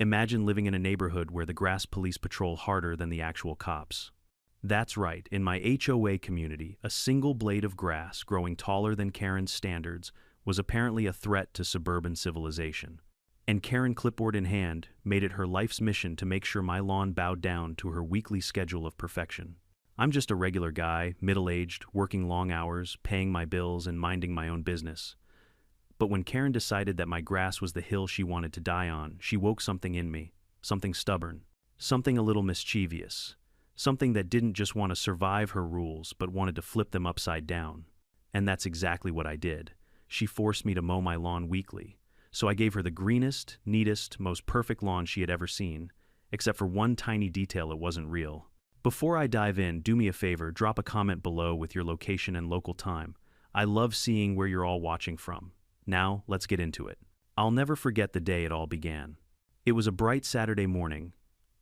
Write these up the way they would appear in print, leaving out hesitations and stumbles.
Imagine living in a neighborhood where the grass police patrol harder than the actual cops. That's right, in my HOA community, a single blade of grass growing taller than Karen's standards was apparently a threat to suburban civilization. And Karen, clipboard in hand, made it her life's mission to make sure my lawn bowed down to her weekly schedule of perfection. I'm just a regular guy, middle-aged, working long hours, paying my bills, and minding my own business. But when Karen decided that my grass was the hill she wanted to die on, she woke something in me, something stubborn, something a little mischievous, something that didn't just want to survive her rules but wanted to flip them upside down. And that's exactly what I did. She forced me to mow my lawn weekly, so I gave her the greenest, neatest, most perfect lawn she had ever seen, except for one tiny detail: it wasn't real. Before I dive in, do me a favor, drop a comment below with your location and local time. I love seeing where you're all watching from. Now, let's get into it. I'll never forget the day it all began. It was a bright Saturday morning.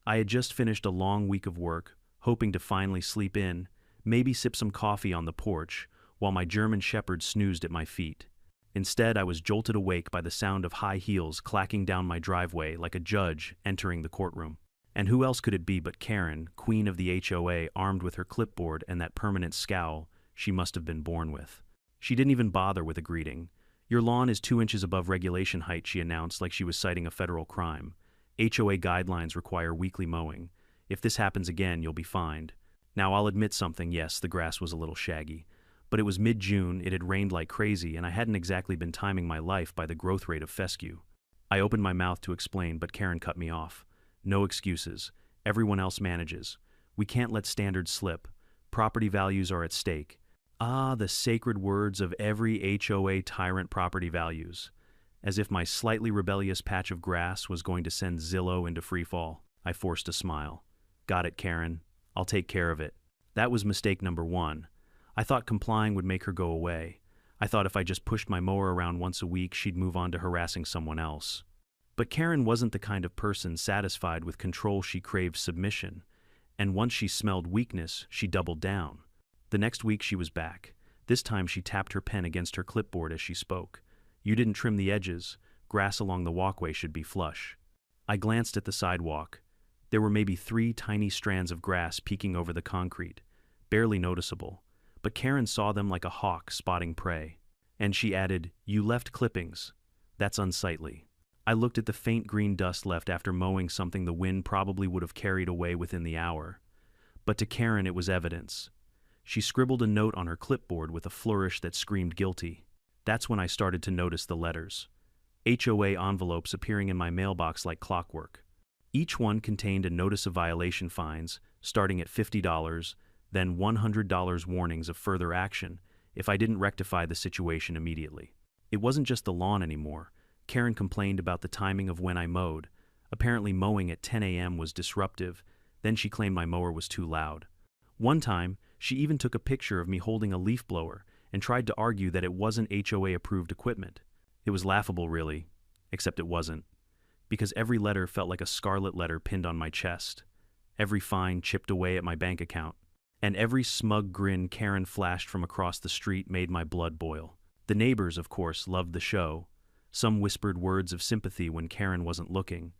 I had just finished a long week of work, hoping to finally sleep in, maybe sip some coffee on the porch, while my German shepherd snoozed at my feet. Instead, I was jolted awake by the sound of high heels clacking down my driveway like a judge entering the courtroom. And who else could it be but Karen, queen of the HOA, armed with her clipboard and that permanent scowl she must have been born with. She didn't even bother with a greeting. "Your lawn is 2 inches above regulation height," she announced like she was citing a federal crime. "HOA guidelines require weekly mowing. If this happens again, you'll be fined." Now, I'll admit something, yes, the grass was a little shaggy. But it was mid-June, it had rained like crazy, and I hadn't exactly been timing my life by the growth rate of fescue. I opened my mouth to explain, but Karen cut me off. "No excuses. Everyone else manages. We can't let standards slip. Property values are at stake." Ah, the sacred words of every HOA tyrant: property values. As if my slightly rebellious patch of grass was going to send Zillow into freefall. I forced a smile. "Got it, Karen. I'll take care of it." That was mistake number one. I thought complying would make her go away. I thought if I just pushed my mower around once a week, she'd move on to harassing someone else. But Karen wasn't the kind of person satisfied with control. She craved submission. And once she smelled weakness, she doubled down. The next week she was back. This time she tapped her pen against her clipboard as she spoke. "You didn't trim the edges. Grass along the walkway should be flush." I glanced at the sidewalk. There were maybe 3 tiny strands of grass peeking over the concrete, barely noticeable. But Karen saw them like a hawk spotting prey. And she added, "You left clippings. That's unsightly." I looked at the faint green dust left after mowing something the wind probably would have carried away within the hour. But to Karen it was evidence. She scribbled a note on her clipboard with a flourish that screamed guilty. That's when I started to notice the letters. HOA envelopes appearing in my mailbox like clockwork. Each one contained a notice of violation fines, starting at $50, then $100 warnings of further action if I didn't rectify the situation immediately. It wasn't just the lawn anymore. Karen complained about the timing of when I mowed. Apparently mowing at 10 a.m. was disruptive. Then she claimed my mower was too loud. One time, she even took a picture of me holding a leaf blower and tried to argue that it wasn't HOA-approved equipment. It was laughable, really, except it wasn't, because every letter felt like a scarlet letter pinned on my chest. Every fine chipped away at my bank account. And every smug grin Karen flashed from across the street made my blood boil. The neighbors, of course, loved the show. Some whispered words of sympathy when Karen wasn't looking.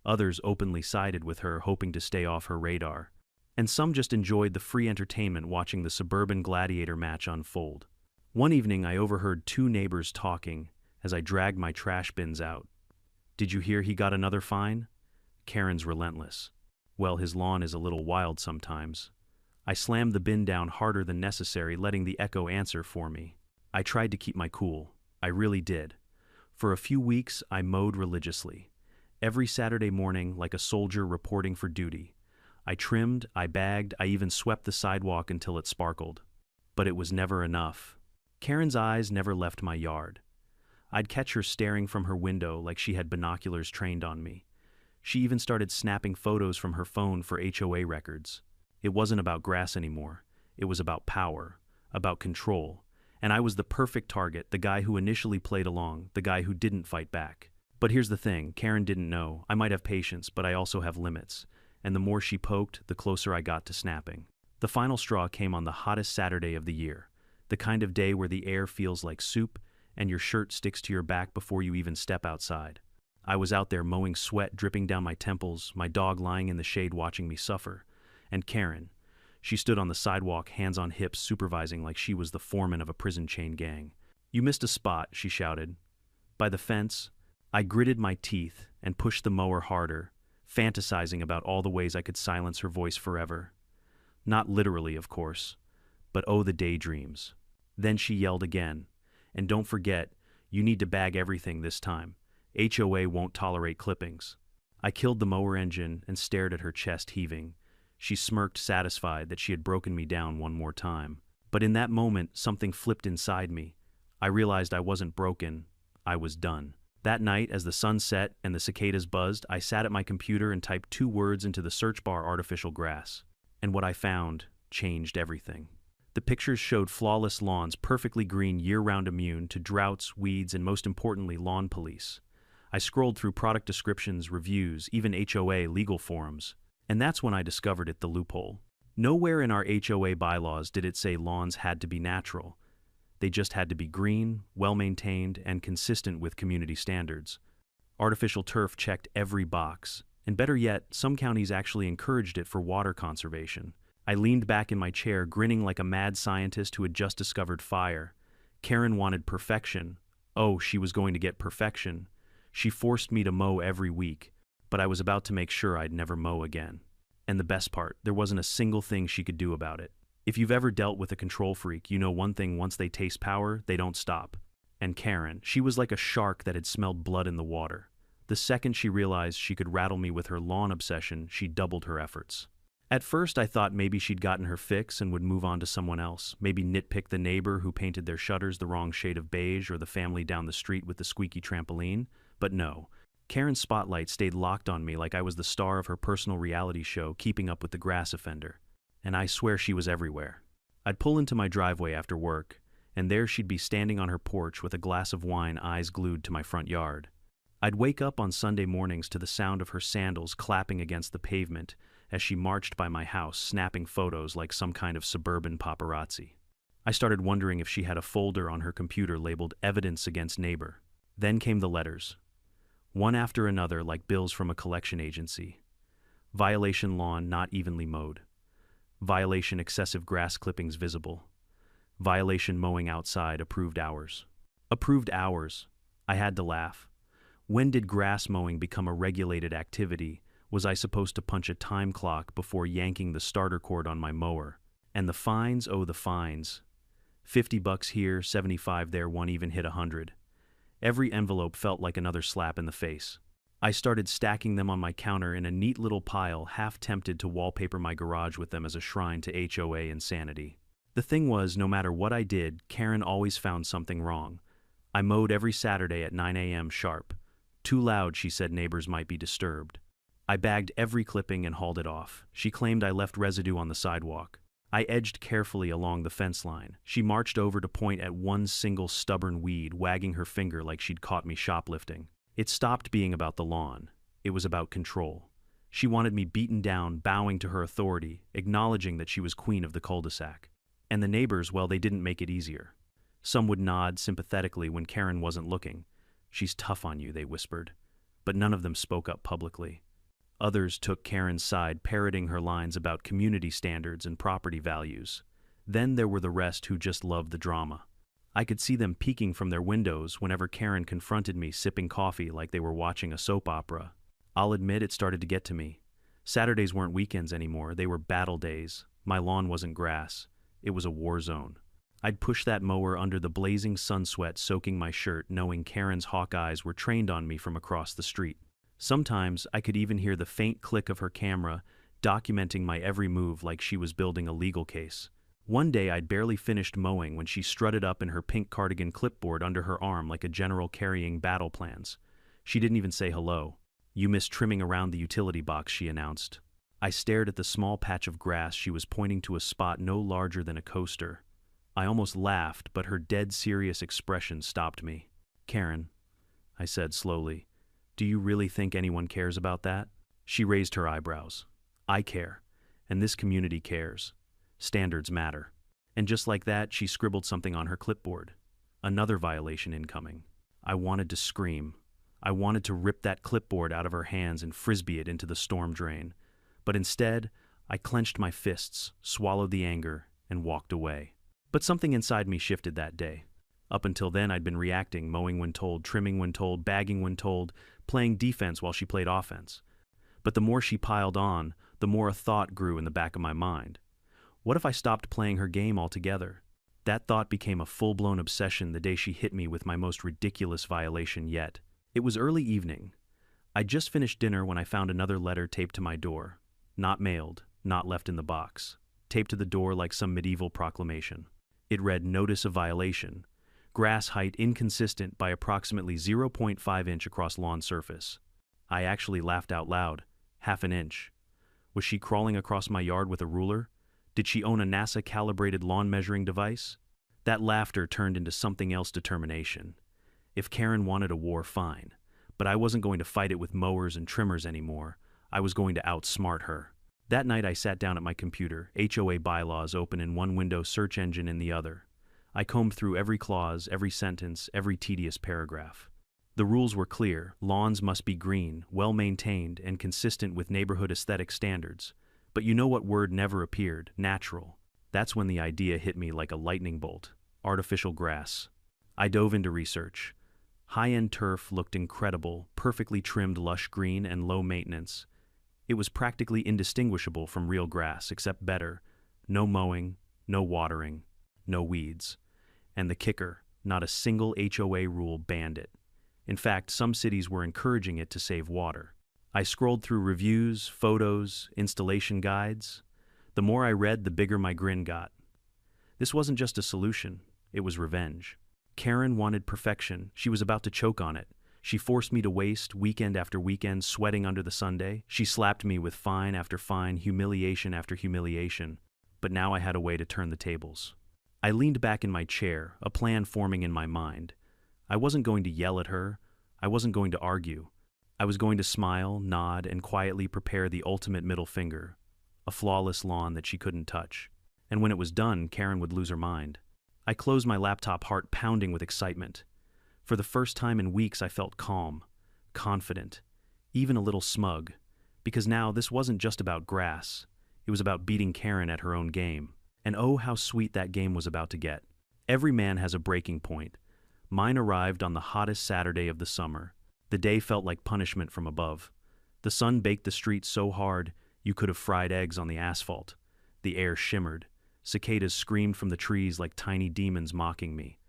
Others openly sided with her, hoping to stay off her radar. And some just enjoyed the free entertainment watching the suburban gladiator match unfold. One evening I overheard 2 neighbors talking as I dragged my trash bins out. "Did you hear he got another fine?" Karen's relentless. "Well, his lawn is a little wild sometimes." I slammed the bin down harder than necessary, letting the echo answer for me. I tried to keep my cool. I really did. For a few weeks, I mowed religiously. Every Saturday morning, like a soldier reporting for duty. I trimmed, I bagged, I even swept the sidewalk until it sparkled. But it was never enough. Karen's eyes never left my yard. I'd catch her staring from her window like she had binoculars trained on me. She even started snapping photos from her phone for HOA records. It wasn't about grass anymore. It was about power, about control. And I was the perfect target, the guy who initially played along, the guy who didn't fight back. But here's the thing, Karen didn't know. I might have patience, but I also have limits. And the more she poked, the closer I got to snapping. The final straw came on the hottest Saturday of the year, the kind of day where the air feels like soup and your shirt sticks to your back before you even step outside. I was out there mowing, sweat dripping down my temples, my dog lying in the shade watching me suffer. And Karen, she stood on the sidewalk, hands on hips, supervising like she was the foreman of a prison chain gang. "You missed a spot," she shouted. "By the fence." I gritted my teeth and pushed the mower harder, fantasizing about all the ways I could silence her voice forever. Not literally, of course, but oh, the daydreams. Then she yelled again. "And don't forget, you need to bag everything this time. HOA won't tolerate clippings." I killed the mower engine and stared at her, chest heaving. She smirked, satisfied that she had broken me down one more time. But in that moment, something flipped inside me. I realized I wasn't broken. I was done. That night, as the sun set and the cicadas buzzed, I sat at my computer and typed 2 words into the search bar: artificial grass. And what I found changed everything. The pictures showed flawless lawns, perfectly green, year-round, immune to droughts, weeds, and most importantly, lawn police. I scrolled through product descriptions, reviews, even HOA legal forums. And that's when I discovered it, the loophole. Nowhere in our HOA bylaws did it say lawns had to be natural. They just had to be green, well-maintained, and consistent with community standards. Artificial turf checked every box, and better yet, some counties actually encouraged it for water conservation. I leaned back in my chair, grinning like a mad scientist who had just discovered fire. Karen wanted perfection. Oh, she was going to get perfection. She forced me to mow every week, but I was about to make sure I'd never mow again. And the best part, there wasn't a single thing she could do about it. If you've ever dealt with a control freak, you know one thing: once they taste power, they don't stop. And Karen, she was like a shark that had smelled blood in the water. The second she realized she could rattle me with her lawn obsession, she doubled her efforts. At first, I thought maybe she'd gotten her fix and would move on to someone else, maybe nitpick the neighbor who painted their shutters the wrong shade of beige or the family down the street with the squeaky trampoline. But no. Karen's spotlight stayed locked on me like I was the star of her personal reality show, Keeping Up with the Grass Offender. And I swear she was everywhere. I'd pull into my driveway after work, and there she'd be standing on her porch with a glass of wine, eyes glued to my front yard. I'd wake up on Sunday mornings to the sound of her sandals clapping against the pavement as she marched by my house, snapping photos like some kind of suburban paparazzi. I started wondering if she had a folder on her computer labeled "Evidence Against Neighbor." Then came the letters, one after another like bills from a collection agency. Violation: lawn not evenly mowed. Violation: excessive grass clippings visible. Violation: mowing outside, approved hours. Approved hours. I had to laugh. When did grass mowing become a regulated activity? Was I supposed to punch a time clock before yanking the starter cord on my mower? And the fines, oh the fines. $50 here, 75 there, one even hit 100. Every envelope felt like another slap in the face. I started stacking them on my counter in a neat little pile, half tempted to wallpaper my garage with them as a shrine to HOA insanity. The thing was, no matter what I did, Karen always found something wrong. I mowed every Saturday at 9 a.m. sharp. Too loud, she said neighbors might be disturbed. I bagged every clipping and hauled it off. She claimed I left residue on the sidewalk. I edged carefully along the fence line. She marched over to point at one single stubborn weed, wagging her finger like she'd caught me shoplifting. It stopped being about the lawn. It was about control. She wanted me beaten down, bowing to her authority, acknowledging that she was queen of the cul-de-sac. And the neighbors, well, they didn't make it easier. Some would nod sympathetically when Karen wasn't looking. "She's tough on you," they whispered. But none of them spoke up publicly. Others took Karen's side, parroting her lines about community standards and property values. Then there were the rest who just loved the drama. I could see them peeking from their windows whenever Karen confronted me, sipping coffee like they were watching a soap opera. I'll admit it started to get to me. Saturdays weren't weekends anymore, they were battle days. My lawn wasn't grass. It was a war zone. I'd push that mower under the blazing sun, sweat soaking my shirt, knowing Karen's hawk eyes were trained on me from across the street. Sometimes I could even hear the faint click of her camera, documenting my every move like she was building a legal case. One day I'd barely finished mowing when she strutted up in her pink cardigan, clipboard under her arm like a general carrying battle plans. She didn't even say hello. "You missed trimming around the utility box," she announced. I stared at the small patch of grass she was pointing to, a spot no larger than a coaster. I almost laughed, but her dead serious expression stopped me. "Karen," I said slowly, "do you really think anyone cares about that?" She raised her eyebrows. "I care, and this community cares. Standards matter." And just like that, she scribbled something on her clipboard. Another violation incoming. I wanted to scream. I wanted to rip that clipboard out of her hands and frisbee it into the storm drain. But instead, I clenched my fists, swallowed the anger, and walked away. But something inside me shifted that day. Up until then, I'd been reacting, mowing when told, trimming when told, bagging when told, playing defense while she played offense. But the more she piled on, the more a thought grew in the back of my mind. What if I stopped playing her game altogether? That thought became a full-blown obsession the day she hit me with my most ridiculous violation yet. It was early evening. I'd just finished dinner when I found another letter taped to my door. Not mailed, not left in the box. Taped to the door like some medieval proclamation. It read, "Notice of violation. Grass height inconsistent by approximately 0.5 inch across lawn surface." I actually laughed out loud. Half an inch. Was she crawling across my yard with a ruler? Did she own a NASA-calibrated lawn measuring device? That laughter turned into something else: determination. If Karen wanted a war, fine. But I wasn't going to fight it with mowers and trimmers anymore. I was going to outsmart her. That night I sat down at my computer, HOA bylaws open in one window, search engine in the other. I combed through every clause, every sentence, every tedious paragraph. The rules were clear. Lawns must be green, well-maintained, and consistent with neighborhood aesthetic standards. But you know what word never appeared? Natural. That's when the idea hit me like a lightning bolt. Artificial grass. I dove into research. High-end turf looked incredible, perfectly trimmed lush green and low maintenance. It was practically indistinguishable from real grass, except better. No mowing, no watering, no weeds. And the kicker, not a single HOA rule banned it. In fact, some cities were encouraging it to save water. I scrolled through reviews, photos, installation guides. The more I read, the bigger my grin got. This wasn't just a solution, it was revenge. Karen wanted perfection. She was about to choke on it. She forced me to waste weekend after weekend sweating under the Sunday. She slapped me with fine after fine, humiliation after humiliation. But now I had a way to turn the tables. I leaned back in my chair, a plan forming in my mind. I wasn't going to yell at her. I wasn't going to argue. I was going to smile, nod, and quietly prepare the ultimate middle finger, a flawless lawn that she couldn't touch. And when it was done, Karen would lose her mind. I closed my laptop, heart pounding with excitement. For the first time in weeks, I felt calm, confident, even a little smug, because now this wasn't just about grass. It was about beating Karen at her own game. And oh, how sweet that game was about to get. Every man has a breaking point. Mine arrived on the hottest Saturday of the summer. The day felt like punishment from above. The sun baked the streets so hard, you could have fried eggs on the asphalt. The air shimmered. Cicadas screamed from the trees like tiny demons mocking me.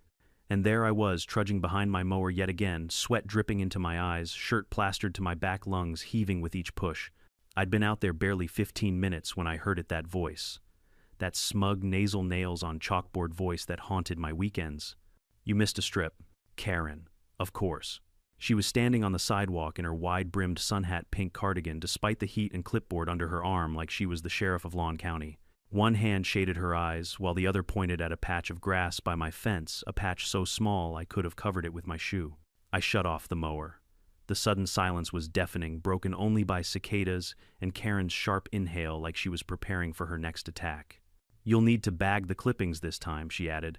And there I was, trudging behind my mower yet again, sweat dripping into my eyes, shirt plastered to my back lungs, heaving with each push. I'd been out there barely 15 minutes when I heard it, that voice. That smug nasal nails on chalkboard voice that haunted my weekends. "You missed a strip." Karen, of course. She was standing on the sidewalk in her wide-brimmed sun-hat pink cardigan, despite the heat, and clipboard under her arm like she was the sheriff of Lawn County. One hand shaded her eyes, while the other pointed at a patch of grass by my fence, a patch so small I could have covered it with my shoe. I shut off the mower. The sudden silence was deafening, broken only by cicadas and Karen's sharp inhale like she was preparing for her next attack. "You'll need to bag the clippings this time," she added.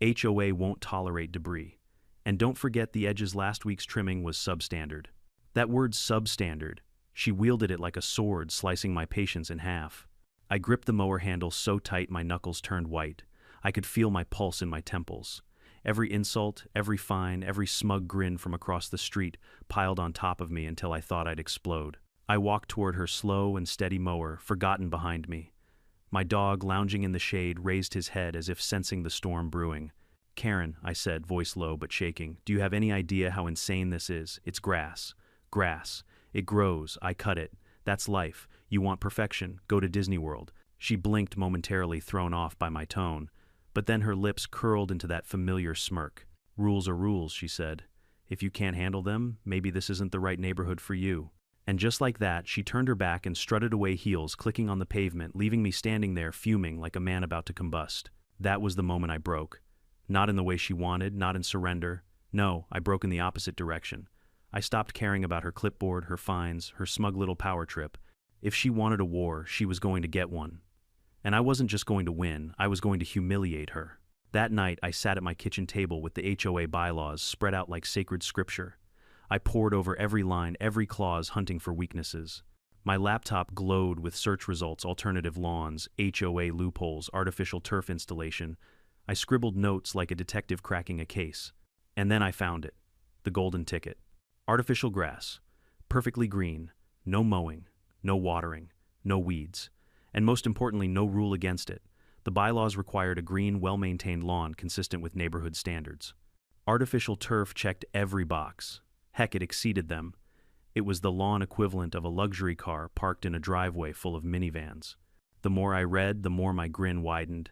"HOA won't tolerate debris. And don't forget the edges. Last week's trimming was substandard." That word, substandard, she wielded it like a sword, slicing my patience in half. I gripped the mower handle so tight my knuckles turned white. I could feel my pulse in my temples. Every insult, every fine, every smug grin from across the street piled on top of me until I thought I'd explode. I walked toward her slow and steady mower, forgotten behind me. My dog, lounging in the shade, raised his head as if sensing the storm brewing. "Karen," I said, voice low but shaking, "do you have any idea how insane this is? It's grass. Grass. It grows. I cut it. That's life. You want perfection? Go to Disney World." She blinked, momentarily thrown off by my tone, but then her lips curled into that familiar smirk. "Rules are rules," she said. "If you can't handle them, maybe this isn't the right neighborhood for you." And just like that, she turned her back and strutted away, heels clicking on the pavement, leaving me standing there fuming like a man about to combust. That was the moment I broke. Not in the way she wanted, not in surrender. No, I broke in the opposite direction. I stopped caring about her clipboard, her fines, her smug little power trip. If she wanted a war, she was going to get one. And I wasn't just going to win, I was going to humiliate her. That night, I sat at my kitchen table with the HOA bylaws spread out like sacred scripture. I pored over every line, every clause, hunting for weaknesses. My laptop glowed with search results: alternative lawns, HOA loopholes, artificial turf installation. I scribbled notes like a detective cracking a case. And then I found it. The golden ticket. Artificial grass. Perfectly green. No mowing. No watering. No weeds. And most importantly, no rule against it. The bylaws required a green, well-maintained lawn consistent with neighborhood standards. Artificial turf checked every box. Heck, it exceeded them. It was the lawn equivalent of a luxury car parked in a driveway full of minivans. The more I read, the more my grin widened.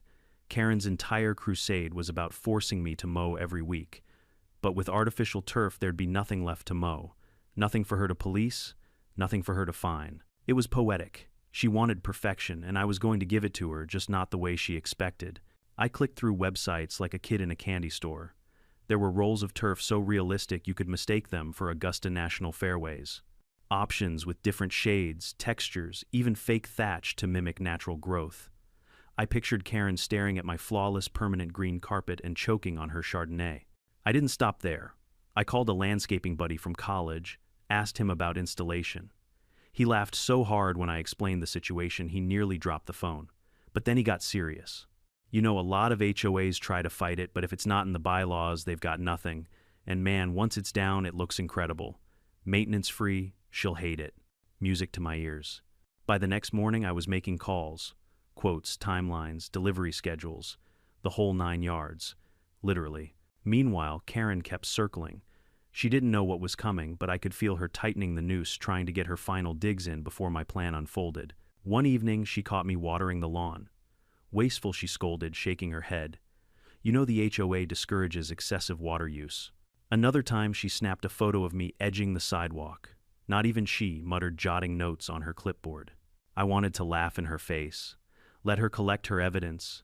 Karen's entire crusade was about forcing me to mow every week. But with artificial turf, there'd be nothing left to mow. Nothing for her to police, nothing for her to fine. It was poetic. She wanted perfection, and I was going to give it to her, just not the way she expected. I clicked through websites like a kid in a candy store. There were rolls of turf so realistic you could mistake them for Augusta National Fairways. Options with different shades, textures, even fake thatch to mimic natural growth. I pictured Karen staring at my flawless permanent green carpet and choking on her Chardonnay. I didn't stop there. I called a landscaping buddy from college, asked him about installation. He laughed so hard when I explained the situation he nearly dropped the phone. But then he got serious. You know, a lot of HOAs try to fight it, but if it's not in the bylaws, they've got nothing. And man, once it's down, it looks incredible. Maintenance-free, she'll hate it. Music to my ears. By the next morning, I was making calls. Quotes, timelines, delivery schedules. The whole 9 yards. Literally. Meanwhile, Karen kept circling. She didn't know what was coming, but I could feel her tightening the noose, trying to get her final digs in before my plan unfolded. One evening, she caught me watering the lawn. Wasteful, she scolded, shaking her head. You know the HOA discourages excessive water use. Another time, she snapped a photo of me edging the sidewalk. Not even she muttered, jotting notes on her clipboard. I wanted to laugh in her face. Let her collect her evidence.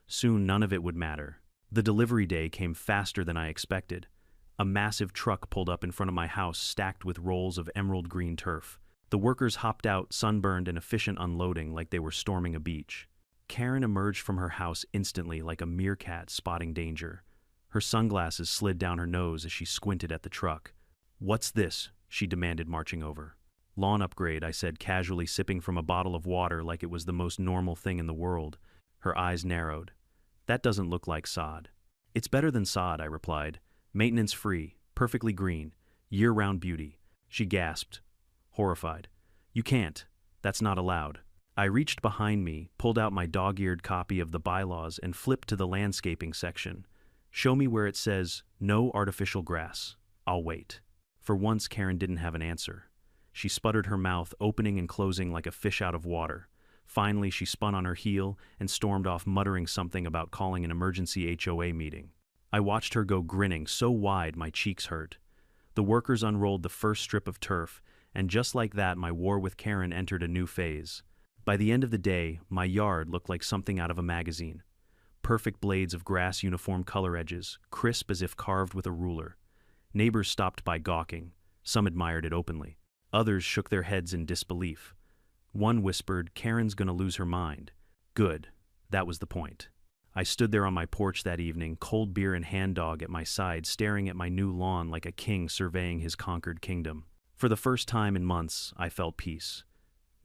Soon, none of it would matter. The delivery day came faster than I expected. A massive truck pulled up in front of my house, stacked with rolls of emerald green turf. The workers hopped out, sunburned and efficient, unloading like they were storming a beach. Karen emerged from her house instantly, like a meerkat spotting danger. Her sunglasses slid down her nose as she squinted at the truck. "What's this?" she demanded, marching over. "Lawn upgrade," I said, casually, sipping from a bottle of water like it was the most normal thing in the world. Her eyes narrowed. "That doesn't look like sod." "It's better than sod," I replied. "Maintenance-free, perfectly green, year-round beauty." She gasped, horrified. "You can't. That's not allowed." I reached behind me, pulled out my dog-eared copy of the bylaws, and flipped to the landscaping section. "Show me where it says, no artificial grass. I'll wait." For once, Karen didn't have an answer. She sputtered, her mouth opening and closing like a fish out of water. Finally, she spun on her heel and stormed off, muttering something about calling an emergency HOA meeting. I watched her go, grinning so wide my cheeks hurt. The workers unrolled the first strip of turf, and just like that, my war with Karen entered a new phase. By the end of the day, my yard looked like something out of a magazine. Perfect blades of grass, uniform color edges, crisp as if carved with a ruler. Neighbors stopped by gawking. Some admired it openly. Others shook their heads in disbelief. One whispered, "Karen's gonna lose her mind." Good. That was the point. I stood there on my porch that evening, cold beer and hand dog at my side, staring at my new lawn like a king surveying his conquered kingdom. For the first time in months, I felt peace.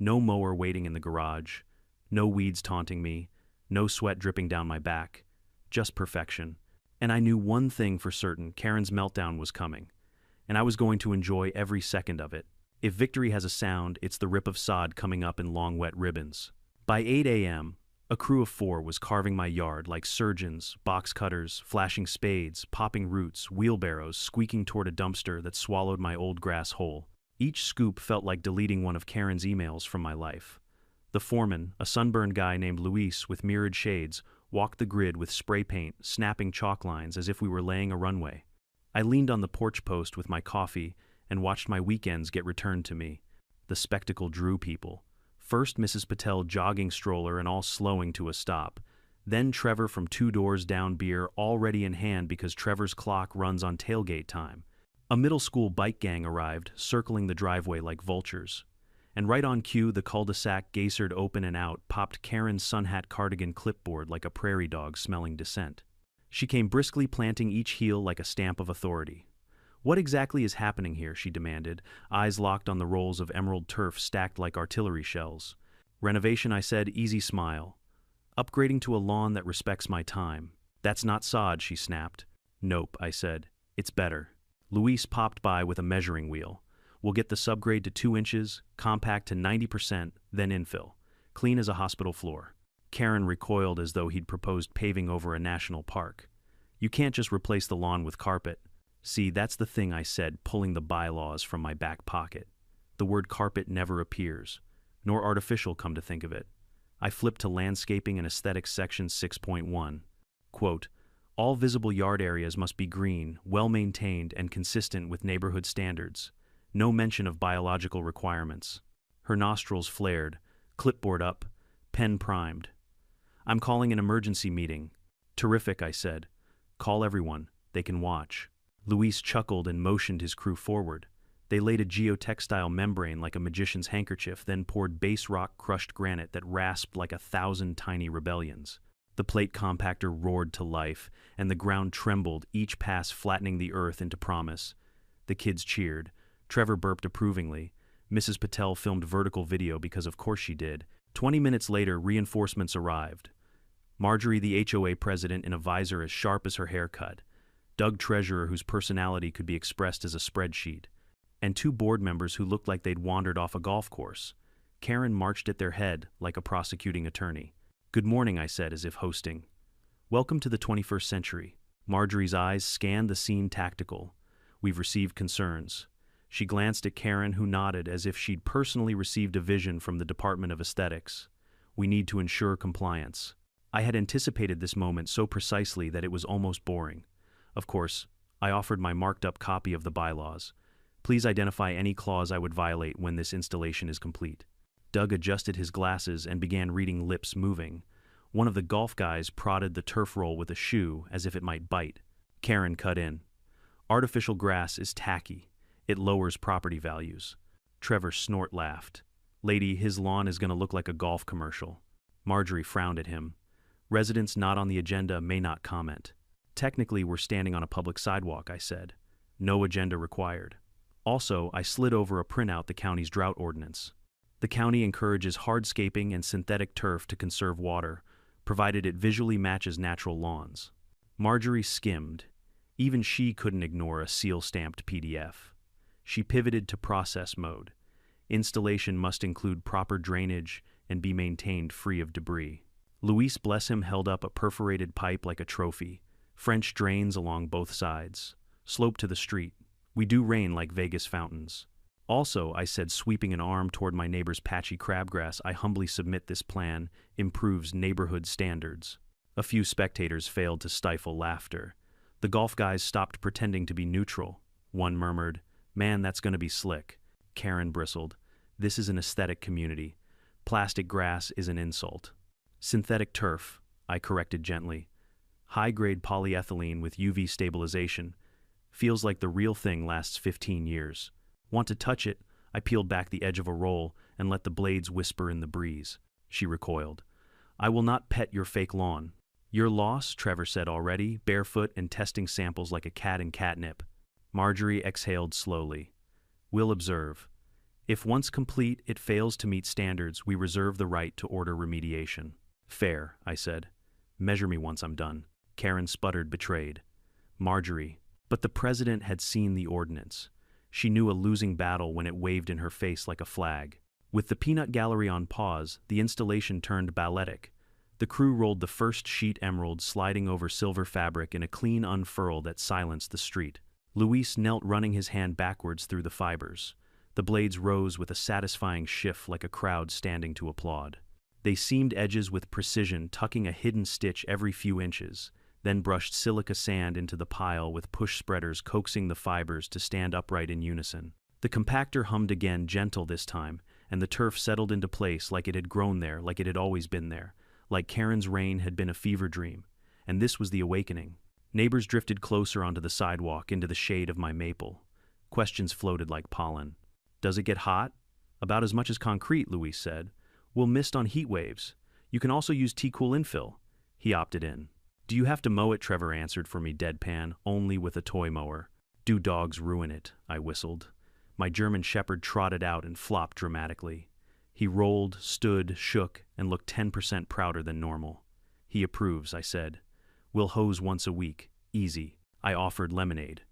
No mower waiting in the garage, no weeds taunting me, no sweat dripping down my back, just perfection. And I knew one thing for certain: Karen's meltdown was coming, and I was going to enjoy every second of it. If victory has a sound, it's the rip of sod coming up in long wet ribbons. By 8 a.m., a crew of 4 was carving my yard like surgeons, box cutters, flashing spades, popping roots, wheelbarrows squeaking toward a dumpster that swallowed my old grass whole. Each scoop felt like deleting one of Karen's emails from my life. The foreman, a sunburned guy named Luis with mirrored shades, walked the grid with spray paint, snapping chalk lines as if we were laying a runway. I leaned on the porch post with my coffee and watched my weekends get returned to me. The spectacle drew people. First, Mrs. Patel jogging stroller and all slowing to a stop. Then Trevor from 2 doors down, beer already in hand because Trevor's clock runs on tailgate time. A middle school bike gang arrived, circling the driveway like vultures. And right on cue, the cul-de-sac gasered open and out popped Karen's sun hat cardigan clipboard like a prairie dog smelling dissent. She came briskly, planting each heel like a stamp of authority. What exactly is happening here? She demanded, eyes locked on the rolls of emerald turf stacked like artillery shells. Renovation, I said, easy smile. Upgrading to a lawn that respects my time. That's not sod, she snapped. Nope, I said. It's better. Luis popped by with a measuring wheel. We'll get the subgrade to 2 inches, compact to 90%, then infill. Clean as a hospital floor. Karen recoiled as though he'd proposed paving over a national park. You can't just replace the lawn with carpet. See, that's the thing, I said, pulling the bylaws from my back pocket. The word carpet never appears, nor artificial, come to think of it. I flipped to Landscaping and Aesthetics section 6.1. Quote, all visible yard areas must be green, well-maintained, and consistent with neighborhood standards. No mention of biological requirements. Her nostrils flared, clipboard up, pen primed. I'm calling an emergency meeting. Terrific, I said. Call everyone. They can watch. Luis chuckled and motioned his crew forward. They laid a geotextile membrane like a magician's handkerchief, then poured base rock crushed granite that rasped like 1,000 tiny rebellions. The plate compactor roared to life, and the ground trembled, each pass flattening the earth into promise. The kids cheered. Trevor burped approvingly. Mrs. Patel filmed vertical video because of course she did. 20 minutes later, reinforcements arrived. Marjorie, the HOA president, in a visor as sharp as her haircut. Doug, treasurer, whose personality could be expressed as a spreadsheet. And 2 board members who looked like they'd wandered off a golf course. Karen marched at their head like a prosecuting attorney. Good morning, I said, as if hosting. Welcome to the 21st century. Marjorie's eyes scanned the scene tactical. We've received concerns. She glanced at Karen, who nodded as if she'd personally received a vision from the Department of Aesthetics. We need to ensure compliance. I had anticipated this moment so precisely that it was almost boring. Of course, I offered my marked-up copy of the bylaws. Please identify any clause I would violate when this installation is complete. Doug adjusted his glasses and began reading, lips moving. One of the golf guys prodded the turf roll with a shoe as if it might bite. Karen cut in. Artificial grass is tacky. It lowers property values. Trevor snort laughed. Lady, his lawn is going to look like a golf commercial. Marjorie frowned at him. Residents not on the agenda may not comment. Technically, we're standing on a public sidewalk, I said. No agenda required. Also, I slid over a printout the county's drought ordinance. The county encourages hardscaping and synthetic turf to conserve water, provided it visually matches natural lawns. Marjorie skimmed. Even she couldn't ignore a seal-stamped PDF. She pivoted to process mode. Installation must include proper drainage and be maintained free of debris. Luis, bless him, held up a perforated pipe like a trophy. French drains along both sides. Slope to the street. We do rain like Vegas fountains. Also, I said, sweeping an arm toward my neighbor's patchy crabgrass, I humbly submit this plan improves neighborhood standards. A few spectators failed to stifle laughter. The golf guys stopped pretending to be neutral. One murmured, "Man, that's going to be slick." Karen bristled. "This is an aesthetic community. Plastic grass is an insult." Synthetic turf, I corrected gently. High-grade polyethylene with UV stabilization. Feels like the real thing lasts 15 years. Want to touch it? I peeled back the edge of a roll and let the blades whisper in the breeze. She recoiled. "I will not pet your fake lawn." "Your loss," Trevor said already, barefoot and testing samples like a cat in catnip. Marjorie exhaled slowly. "We'll observe. If once complete it fails to meet standards, we reserve the right to order remediation." "Fair," I said. "Measure me once I'm done." Karen sputtered, betrayed. Marjorie. But the president had seen the ordinance. She knew a losing battle when it waved in her face like a flag. With the peanut gallery on pause, the installation turned balletic. The crew rolled the first sheet emerald sliding over silver fabric in a clean unfurl that silenced the street. Luis knelt, running his hand backwards through the fibers. The blades rose with a satisfying shift like a crowd standing to applaud. They seamed edges with precision, tucking a hidden stitch every few inches, then brushed silica sand into the pile with push spreaders coaxing the fibers to stand upright in unison. The compactor hummed again, gentle this time, and the turf settled into place like it had grown there, like it had always been there, like Karen's reign had been a fever dream. And this was the awakening. Neighbors drifted closer onto the sidewalk into the shade of my maple. Questions floated like pollen. "Does it get hot?" "About as much as concrete," Luis said. "We'll mist on heat waves. You can also use T-Cool infill." He opted in. "Do you have to mow it?" Trevor answered for me deadpan, "only with a toy mower." Do dogs ruin it? I whistled. My German shepherd trotted out and flopped dramatically. He rolled, stood, shook, and looked 10% prouder than normal. He approves, I said. We'll hose once a week. Easy. I offered lemonade.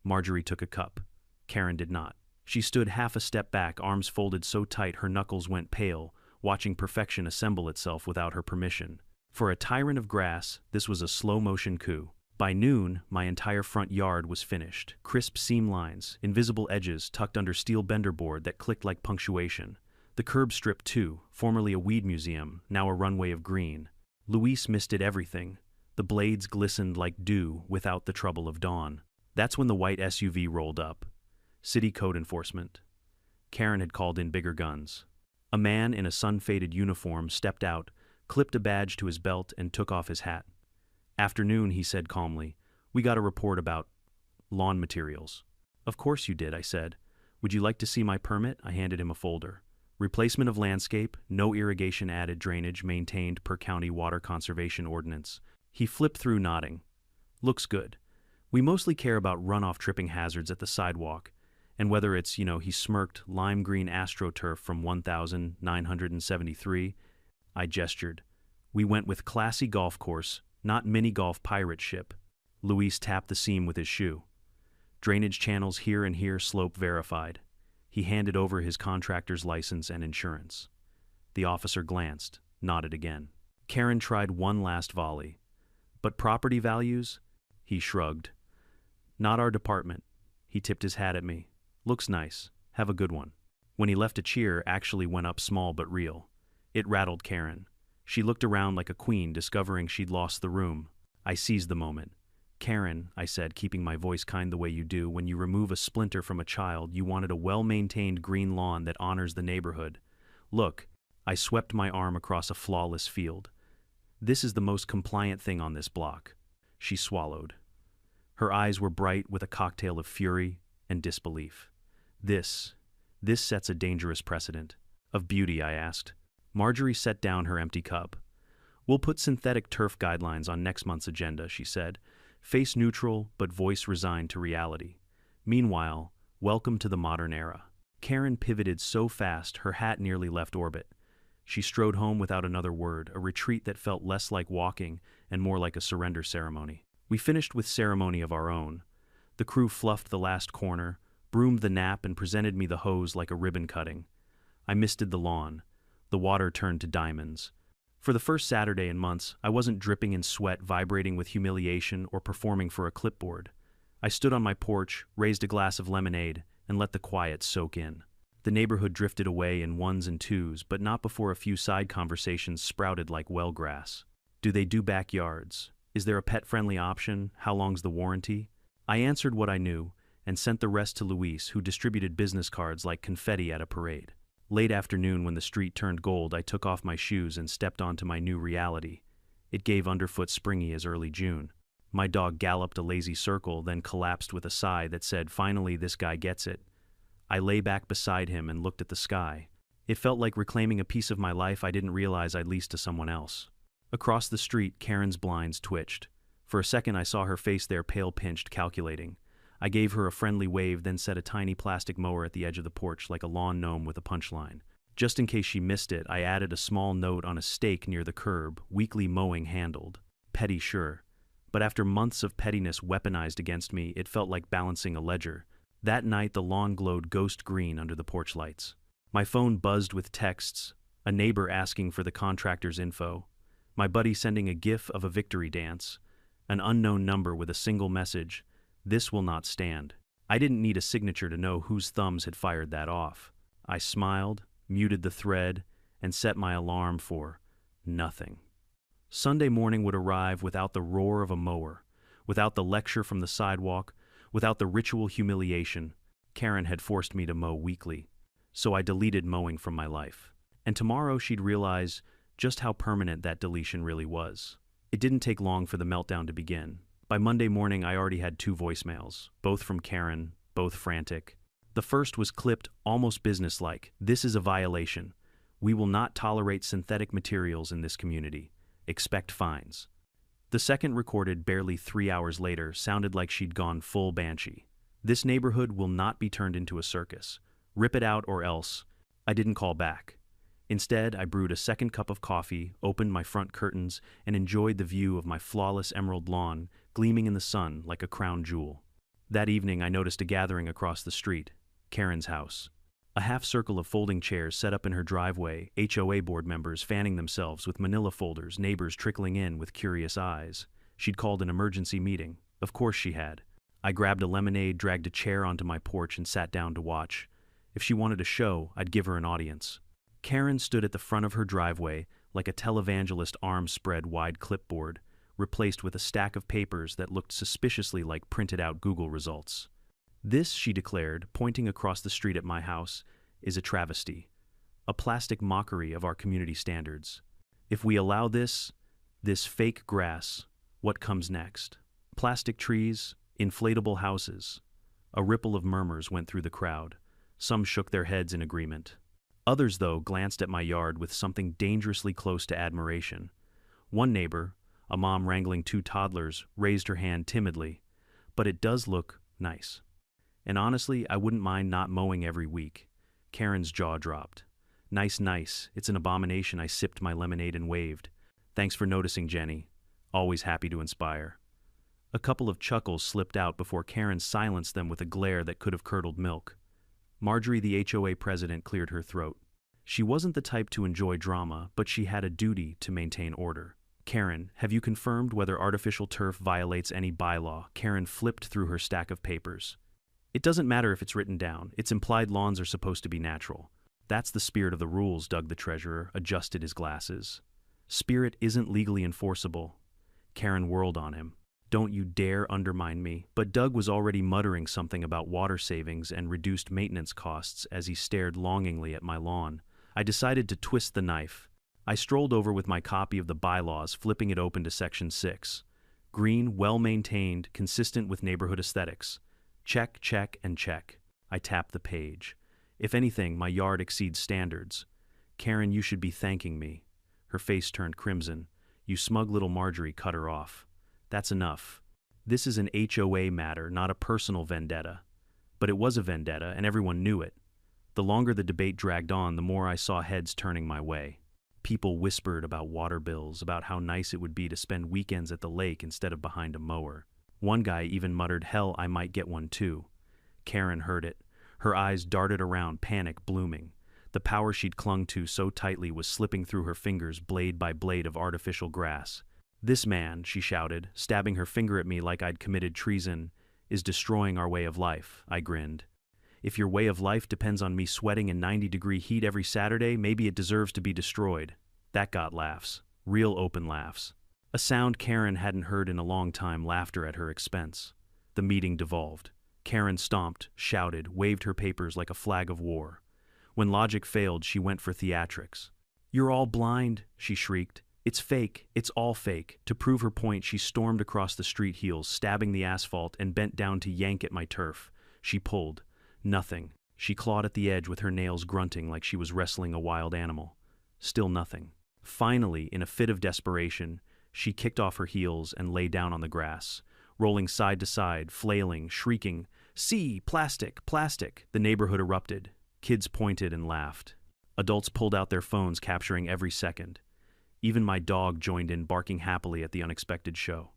Marjorie took a cup. Karen did not. She stood half a step back, arms folded so tight her knuckles went pale, watching perfection assemble itself without her permission. For a tyrant of grass, this was a slow-motion coup. By noon, my entire front yard was finished. Crisp seam lines, invisible edges tucked under steel bender board that clicked like punctuation. The curb strip, too, formerly a weed museum, now a runway of green. Luis misted everything. The blades glistened like dew without the trouble of dawn. That's when the white SUV rolled up. City code enforcement. Karen had called in bigger guns. A man in a sun-faded uniform stepped out, clipped a badge to his belt, and took off his hat. Afternoon, he said calmly. We got a report about lawn materials. Of course you did, I said. Would you like to see my permit? I handed him a folder. Replacement of landscape, no irrigation added drainage maintained per county water conservation ordinance. He flipped through nodding. Looks good. We mostly care about runoff tripping hazards at the sidewalk, and whether it's, he smirked, lime green AstroTurf from 1973. I gestured. We went with classy golf course, not mini-golf pirate ship. Luis tapped the seam with his shoe. Drainage channels here and here, slope verified. He handed over his contractor's license and insurance. The officer glanced, nodded again. Karen tried one last volley. But property values? He shrugged. Not our department. He tipped his hat at me. Looks nice. Have a good one. When he left, a cheer actually went up, small but real. It rattled Karen. She looked around like a queen, discovering she'd lost the room. I seized the moment. Karen, I said, keeping my voice kind the way you do, when you remove a splinter from a child, you wanted a well-maintained green lawn that honors the neighborhood. Look, I swept my arm across a flawless field. This is the most compliant thing on this block. She swallowed. Her eyes were bright with a cocktail of fury and disbelief. This sets a dangerous precedent. Of beauty, I asked. Marjorie set down her empty cup. We'll put synthetic turf guidelines on next month's agenda, she said. Face neutral, but voice resigned to reality. Meanwhile, welcome to the modern era. Karen pivoted so fast her hat nearly left orbit. She strode home without another word, a retreat that felt less like walking and more like a surrender ceremony. We finished with ceremony of our own. The crew fluffed the last corner, broomed the nap, and presented me the hose like a ribbon cutting. I misted the lawn. The water turned to diamonds. For the first Saturday in months, I wasn't dripping in sweat, vibrating with humiliation, or performing for a clipboard. I stood on my porch, raised a glass of lemonade, and let the quiet soak in. The neighborhood drifted away in ones and twos, but not before a few side conversations sprouted like well grass. Do they do backyards? Is there a pet-friendly option? How long's the warranty? I answered what I knew, and sent the rest to Luis, who distributed business cards like confetti at a parade. Late afternoon, when the street turned gold, I took off my shoes and stepped onto my new reality. It gave underfoot springy as early June. My dog galloped a lazy circle, then collapsed with a sigh that said, finally, this guy gets it. I lay back beside him and looked at the sky. It felt like reclaiming a piece of my life I didn't realize I'd leased to someone else. Across the street, Karen's blinds twitched. For a second, I saw her face there, pale, pinched, calculating. I gave her a friendly wave, then set a tiny plastic mower at the edge of the porch like a lawn gnome with a punchline. Just in case she missed it, I added a small note on a stake near the curb, weekly mowing handled. Petty, sure. But after months of pettiness weaponized against me, it felt like balancing a ledger. That night, the lawn glowed ghost green under the porch lights. My phone buzzed with texts, a neighbor asking for the contractor's info, my buddy sending a gif of a victory dance, an unknown number with a single message, "This will not stand." I didn't need a signature to know whose thumbs had fired that off. I smiled, muted the thread, and set my alarm for nothing. Sunday morning would arrive without the roar of a mower, without the lecture from the sidewalk, without the ritual humiliation. Karen had forced me to mow weekly, so I deleted mowing from my life. And tomorrow she'd realize just how permanent that deletion really was. It didn't take long for the meltdown to begin. By Monday morning, I already had 2 voicemails, both from Karen, both frantic. The first was clipped, almost businesslike. "This is a violation. We will not tolerate synthetic materials in this community. Expect fines." The second, recorded barely 3 hours later, sounded like she'd gone full banshee. This neighborhood will not be turned into a circus. Rip it out or else. I didn't call back. Instead, I brewed a second cup of coffee, opened my front curtains, and enjoyed the view of my flawless emerald lawn gleaming in the sun like a crown jewel. That evening, I noticed a gathering across the street, Karen's house. A half-circle of folding chairs set up in her driveway, HOA board members fanning themselves with manila folders, neighbors trickling in with curious eyes. She'd called an emergency meeting. Of course she had. I grabbed a lemonade, dragged a chair onto my porch, and sat down to watch. If she wanted a show, I'd give her an audience. Karen stood at the front of her driveway like a televangelist, arms spread wide clipboard, replaced with a stack of papers that looked suspiciously like printed-out Google results. This, she declared, pointing across the street at my house, is a travesty, a plastic mockery of our community standards. If we allow this fake grass, what comes next? Plastic trees, inflatable houses. A ripple of murmurs went through the crowd. Some shook their heads in agreement. Others, though, glanced at my yard with something dangerously close to admiration. One neighbor, a mom wrangling two toddlers, raised her hand timidly. But it does look nice. And honestly, I wouldn't mind not mowing every week. Karen's jaw dropped. Nice, nice. It's an abomination. I sipped my lemonade and waved. Thanks for noticing, Jenny. Always happy to inspire. A couple of chuckles slipped out before Karen silenced them with a glare that could have curdled milk. Marjorie, the HOA president, cleared her throat. She wasn't the type to enjoy drama, but she had a duty to maintain order. Karen, have you confirmed whether artificial turf violates any bylaw? Karen flipped through her stack of papers. It doesn't matter if it's written down. It's implied lawns are supposed to be natural. That's the spirit of the rules, Doug the treasurer adjusted his glasses. Spirit isn't legally enforceable. Karen whirled on him. Don't you dare undermine me. But Doug was already muttering something about water savings and reduced maintenance costs as he stared longingly at my lawn. I decided to twist the knife. I strolled over with my copy of the bylaws, flipping it open to Section 6. Green, well-maintained, consistent with neighborhood aesthetics. Check, check, and check. I tapped the page. If anything, my yard exceeds standards. Karen, you should be thanking me. Her face turned crimson. You smug little Marjorie, cut her off. That's enough. This is an HOA matter, not a personal vendetta. But it was a vendetta, and everyone knew it. The longer the debate dragged on, the more I saw heads turning my way. People whispered about water bills, about how nice it would be to spend weekends at the lake instead of behind a mower. One guy even muttered, hell, I might get one too. Karen heard it. Her eyes darted around, panic blooming. The power she'd clung to so tightly was slipping through her fingers, blade by blade of artificial grass. This man, she shouted, stabbing her finger at me like I'd committed treason, is destroying our way of life. I grinned. If your way of life depends on me sweating in 90-degree heat every Saturday, maybe it deserves to be destroyed. That got laughs. Real open laughs. A sound Karen hadn't heard in a long time, laughter at her expense. The meeting devolved. Karen stomped, shouted, waved her papers like a flag of war. When logic failed, she went for theatrics. You're all blind, she shrieked. It's fake. It's all fake. To prove her point, she stormed across the street, heels stabbing the asphalt, and bent down to yank at my turf. She pulled. Nothing. She clawed at the edge with her nails, grunting like she was wrestling a wild animal. Still nothing. Finally, in a fit of desperation, she kicked off her heels and lay down on the grass, rolling side to side, flailing, shrieking, "See, plastic, plastic!" The neighborhood erupted. Kids pointed and laughed. Adults pulled out their phones, capturing every second. Even my dog joined in, barking happily at the unexpected show.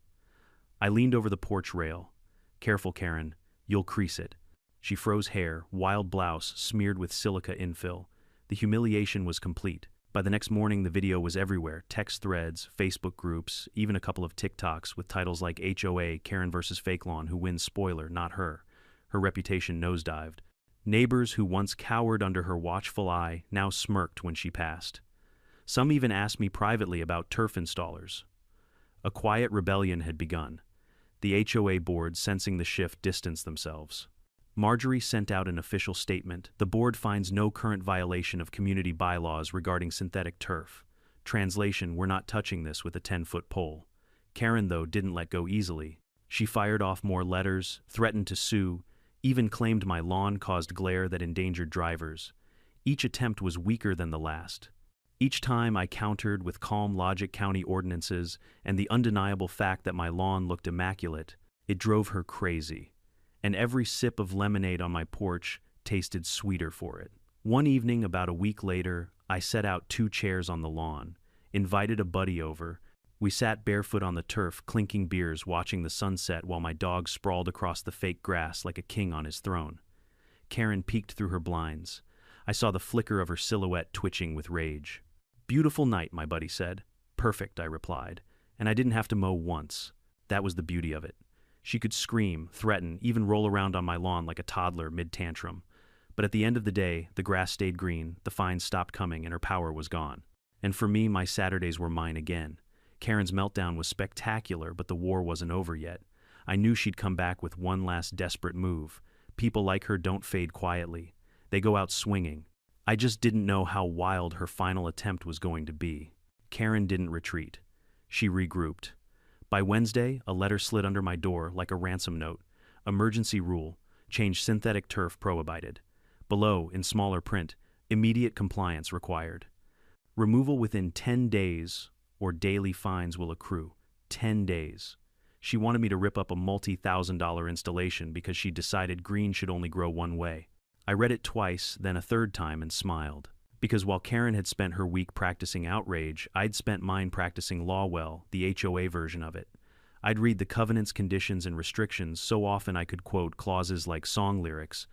I leaned over the porch rail. Careful, Karen, you'll crease it. She froze hair, wild blouse smeared with silica infill. The humiliation was complete. By the next morning, the video was everywhere. Text threads, Facebook groups, even a couple of TikToks with titles like HOA, Karen versus Fake Lawn, who wins, spoiler, not her. Her reputation nosedived. Neighbors who once cowered under her watchful eye now smirked when she passed. Some even asked me privately about turf installers. A quiet rebellion had begun. The HOA board, sensing the shift, distanced themselves. Marjorie sent out an official statement. The board finds no current violation of community bylaws regarding synthetic turf. Translation, we're not touching this with a 10-foot pole. Karen, though, didn't let go easily. She fired off more letters, threatened to sue, even claimed my lawn caused glare that endangered drivers. Each attempt was weaker than the last. Each time I countered with calm logic, county ordinances, and the undeniable fact that my lawn looked immaculate. It drove her crazy. and every sip of lemonade on my porch tasted sweeter for it. One evening, about a week later, I set out 2 chairs on the lawn, invited a buddy over. We sat barefoot on the turf, clinking beers, watching the sunset while my dog sprawled across the fake grass like a king on his throne. Karen peeked through her blinds. I saw the flicker of her silhouette twitching with rage. "Beautiful night," my buddy said. "Perfect," I replied, and I didn't have to mow once. That was the beauty of it. She could scream, threaten, even roll around on my lawn like a toddler mid-tantrum. But at the end of the day, the grass stayed green, the fines stopped coming, and her power was gone. And for me, my Saturdays were mine again. Karen's meltdown was spectacular, but the war wasn't over yet. I knew she'd come back with one last desperate move. People like her don't fade quietly. They go out swinging. I just didn't know how wild her final attempt was going to be. Karen didn't retreat. She regrouped. By Wednesday, a letter slid under my door like a ransom note. Emergency rule. Change synthetic turf prohibited. Below, in smaller print, immediate compliance required. Removal within 10 days or daily fines will accrue. 10 days. She wanted me to rip up a multi-$1,000 installation because she decided green should only grow one way. I read it twice, then a third time, and smiled. Because while Karen had spent her week practicing outrage, I'd spent mine practicing law well, the HOA version of it. I'd read the covenants, conditions, and restrictions so often I could quote clauses like song lyrics.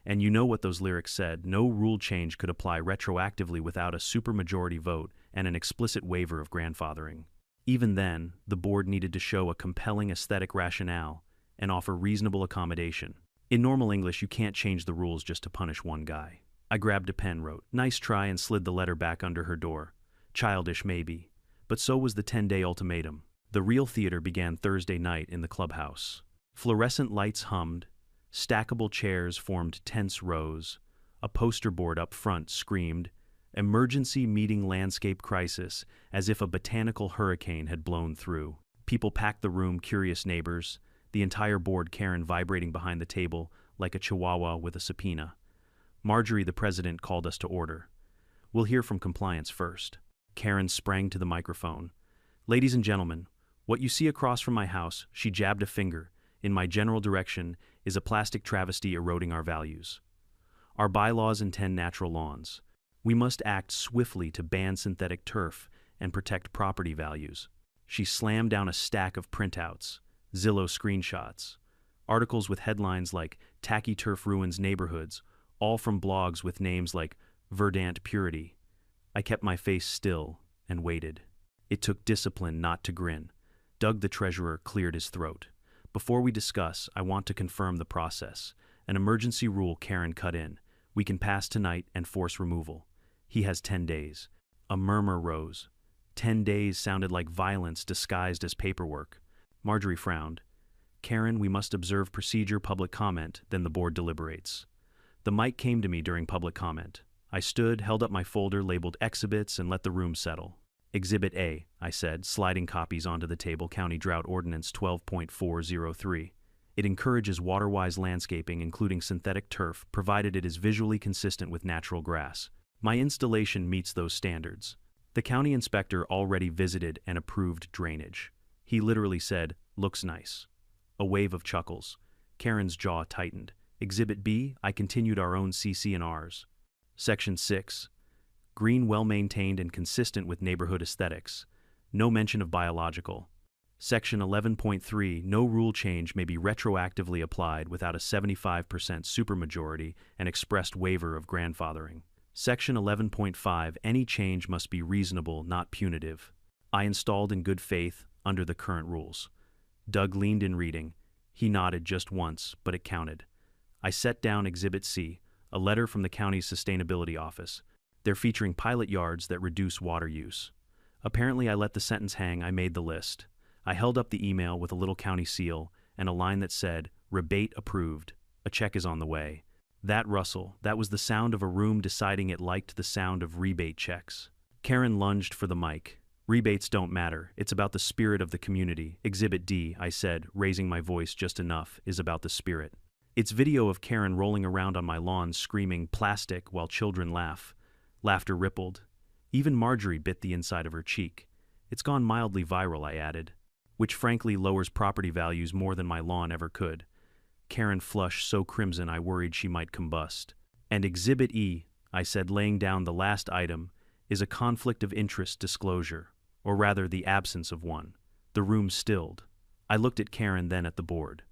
And you know what those lyrics said: no rule change could apply retroactively without a supermajority vote and an explicit waiver of grandfathering. Even then, the board needed to show a compelling aesthetic rationale and offer reasonable accommodation. In normal English, you can't change the rules just to punish one guy. I grabbed a pen, wrote, "Nice try," and slid the letter back under her door. Childish, maybe, but so was the 10-day ultimatum. The real theater began Thursday night in the clubhouse. Fluorescent lights hummed, stackable chairs formed tense rows, a poster board up front screamed, "Emergency meeting landscape crisis," as if a botanical hurricane had blown through. People packed the room, curious neighbors, the entire board, Karen vibrating behind the table like a chihuahua with a subpoena. Marjorie, the president, called us to order. "We'll hear from compliance first." Karen sprang to the microphone. "Ladies and gentlemen, what you see across from my house," she jabbed a finger, "in my general direction, is a plastic travesty eroding our values. Our bylaws intend natural lawns. We must act swiftly to ban synthetic turf and protect property values." She slammed down a stack of printouts, Zillow screenshots, articles with headlines like "Tacky Turf Ruins Neighborhoods," all from blogs with names like Verdant Purity. I kept my face still and waited. It took discipline not to grin. Doug, the treasurer, cleared his throat. "Before we discuss, I want to confirm the process. An emergency rule," Karen cut in. "We can pass tonight and force removal. He has 10 days. A murmur rose. 10 days sounded like violence disguised as paperwork. Marjorie frowned. "Karen, we must observe procedure, public comment, then the board deliberates." The mic came to me during public comment. I stood, held up my folder labeled exhibits, and let the room settle. "Exhibit A," I said, sliding copies onto the table. "County Drought Ordinance 12.403. It encourages water-wise landscaping, including synthetic turf, provided it is visually consistent with natural grass. My installation meets those standards." The county inspector already visited and approved drainage. He literally said, "Looks nice." A wave of chuckles. Karen's jaw tightened. "Exhibit B," I continued, "our own CC&Rs. Section 6. Green, well-maintained and consistent with neighborhood aesthetics. No mention of biological. Section 11.3. No rule change may be retroactively applied without a 75% supermajority and expressed waiver of grandfathering. Section 11.5. Any change must be reasonable, not punitive. I installed in good faith under the current rules. Doug leaned in reading. He nodded just once, but it counted. I set down Exhibit C, a letter from the county's sustainability office. They're featuring pilot yards that reduce water use. Apparently I let the sentence hang. I made the list. I held up the email with a little county seal and a line that said, "Rebate approved. A check is on the way." That rustle, that was the sound of a room deciding it liked the sound of rebate checks. Karen lunged for the mic. "Rebates don't matter. It's about the spirit of the community." Exhibit D, I said, raising my voice just enough, is about the spirit. It's video of Karen rolling around on my lawn screaming "plastic" while children laugh. Laughter rippled. Even Marjorie bit the inside of her cheek. "It's gone mildly viral," I added, "which frankly lowers property values more than my lawn ever could." Karen flushed so crimson I worried she might combust. And Exhibit E, I said, laying down the last item, is a conflict of interest disclosure, or rather the absence of one. The room stilled. I looked at Karen, then at the board.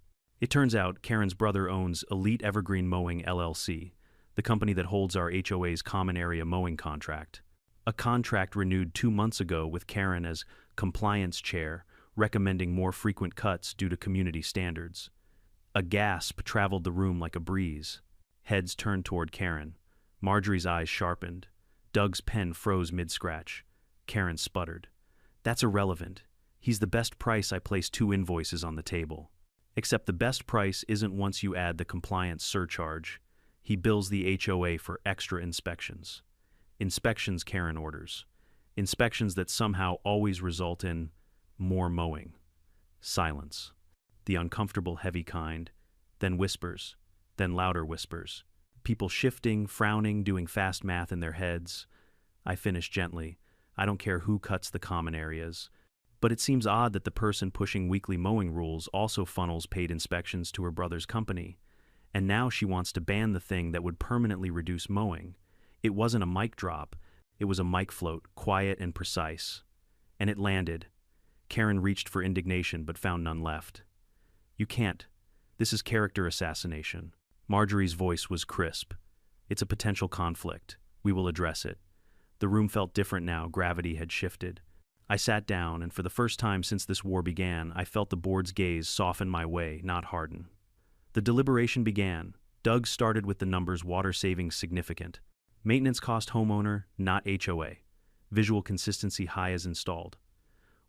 It turns out Karen's brother owns Elite Evergreen Mowing LLC, the company that holds our HOA's common area mowing contract. A contract renewed 2 months ago with Karen as compliance chair, recommending more frequent cuts due to community standards. A gasp traveled the room like a breeze. Heads turned toward Karen. Marjorie's eyes sharpened. Doug's pen froze mid-scratch. Karen sputtered. That's irrelevant. He's the best price. I placed 2 invoices on the table. Except the best price isn't once you add the compliance surcharge. He bills the HOA for extra inspections. Inspections Karen orders. Inspections that somehow always result in more mowing. Silence. The uncomfortable, heavy kind. Then whispers. Then louder whispers. People shifting, frowning, doing fast math in their heads. I finish gently. I don't care who cuts the common areas. But it seems odd that the person pushing weekly mowing rules also funnels paid inspections to her brother's company. And now she wants to ban the thing that would permanently reduce mowing. It wasn't a mic drop. It was a mic float, quiet and precise. And it landed. Karen reached for indignation but found none left. You can't. This is character assassination. Marjorie's voice was crisp. It's a potential conflict. We will address it. The room felt different now. Gravity had shifted. I sat down, and for the first time since this war began, I felt the board's gaze soften my way, not harden. The deliberation began. Doug started with the numbers: water savings significant. Maintenance cost homeowner, not HOA. Visual consistency high as installed.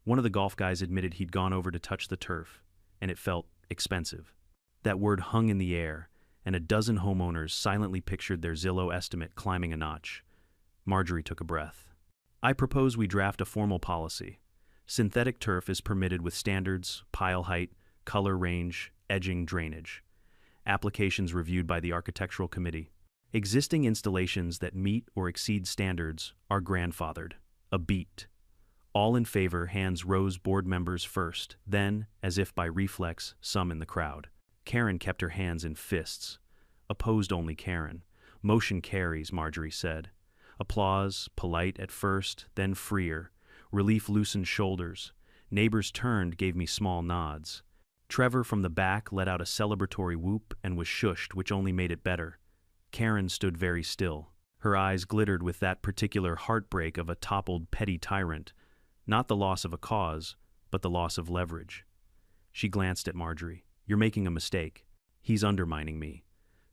One of the golf guys admitted he'd gone over to touch the turf, and it felt expensive. That word hung in the air, and a dozen homeowners silently pictured their Zillow estimate climbing a notch. Marjorie took a breath. I propose we draft a formal policy. Synthetic turf is permitted with standards, pile height, color range, edging, drainage. Applications reviewed by the Architectural Committee. Existing installations that meet or exceed standards are grandfathered. A beat. All in favor, hands rose, board members first, then, as if by reflex, some in the crowd. Karen kept her hands in fists. Opposed only Karen. Motion carries, Marjorie said. Applause, polite at first, then freer. Relief loosened shoulders. Neighbors turned, gave me small nods. Trevor from the back let out a celebratory whoop and was shushed, which only made it better. Karen stood very still. Her eyes glittered with that particular heartbreak of a toppled petty tyrant. Not the loss of a cause, but the loss of leverage. She glanced at Marjorie. You're making a mistake. He's undermining me.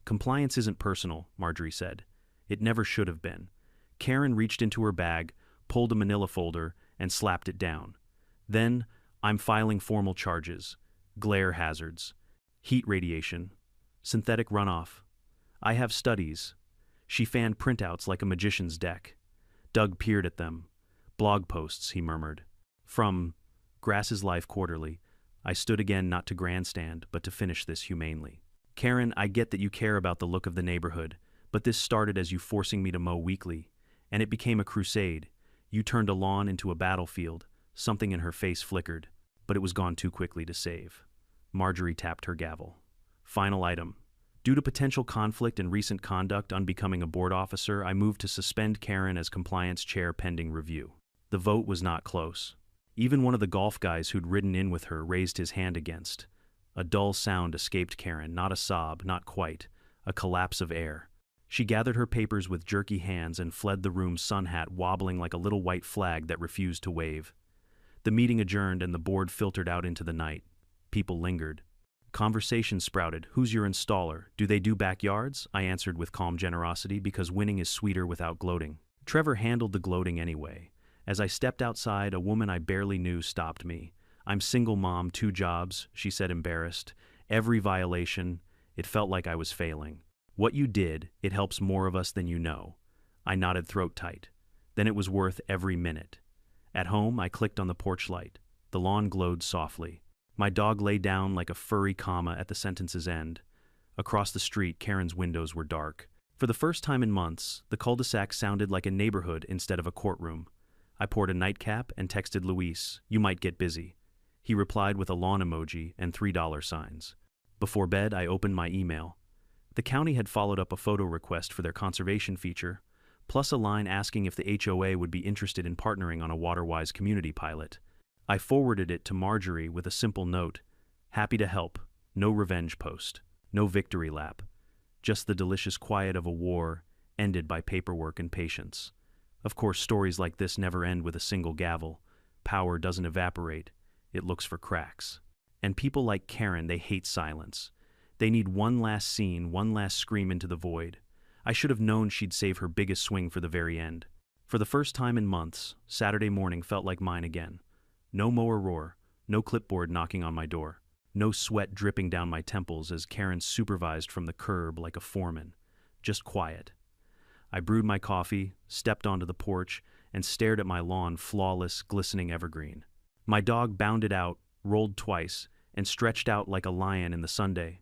Compliance isn't personal, Marjorie said. It never should have been. Karen reached into her bag, pulled a manila folder, and slapped it down. Then, I'm filing formal charges. Glare hazards. Heat radiation. Synthetic runoff. I have studies. She fanned printouts like a magician's deck. Doug peered at them. Blog posts, he murmured. From Grass's Life Quarterly. I stood again, not to grandstand, but to finish this humanely. Karen, I get that you care about the look of the neighborhood, but this started as you forcing me to mow weekly. And it became a crusade. You turned a lawn into a battlefield. Something in her face flickered, but it was gone too quickly to save. Marjorie tapped her gavel. Final item. Due to potential conflict and recent conduct unbecoming a board officer, I moved to suspend Karen as compliance chair pending review. The vote was not close. Even one of the golf guys who'd ridden in with her raised his hand against. A dull sound escaped Karen, not a sob, not quite, a collapse of air. She gathered her papers with jerky hands and fled the room, sun hat wobbling like a little white flag that refused to wave. The meeting adjourned and the board filtered out into the night. People lingered. Conversation sprouted. Who's your installer? Do they do backyards? I answered with calm generosity, because winning is sweeter without gloating. Trevor handled the gloating anyway. As I stepped outside, a woman I barely knew stopped me. I'm single mom, 2 jobs, she said, embarrassed. Every violation, it felt like I was failing. What you did, it helps more of us than you know. I nodded throat tight. Then it was worth every minute. At home, I clicked on the porch light. The lawn glowed softly. My dog lay down like a furry comma at the sentence's end. Across the street, Karen's windows were dark. For the first time in months, the cul-de-sac sounded like a neighborhood instead of a courtroom. I poured a nightcap and texted Luis, "You might get busy." He replied with a lawn emoji and $3 signs. Before bed, I opened my email. The county had followed up a photo request for their conservation feature, plus a line asking if the HOA would be interested in partnering on a water-wise community pilot. I forwarded it to Marjorie with a simple note: happy to help, no revenge post, no victory lap, just the delicious quiet of a war ended by paperwork and patience. Of course, stories like this never end with a single gavel. Power doesn't evaporate, it looks for cracks. And people like Karen, they hate silence. They need one last scene, one last scream into the void. I should have known she'd save her biggest swing for the very end. For the first time in months, Saturday morning felt like mine again. No mower roar, no clipboard knocking on my door, no sweat dripping down my temples as Karen supervised from the curb like a foreman. Just quiet. I brewed my coffee, stepped onto the porch, and stared at my lawn, flawless, glistening evergreen. My dog bounded out, rolled twice, and stretched out like a lion in the Sunday.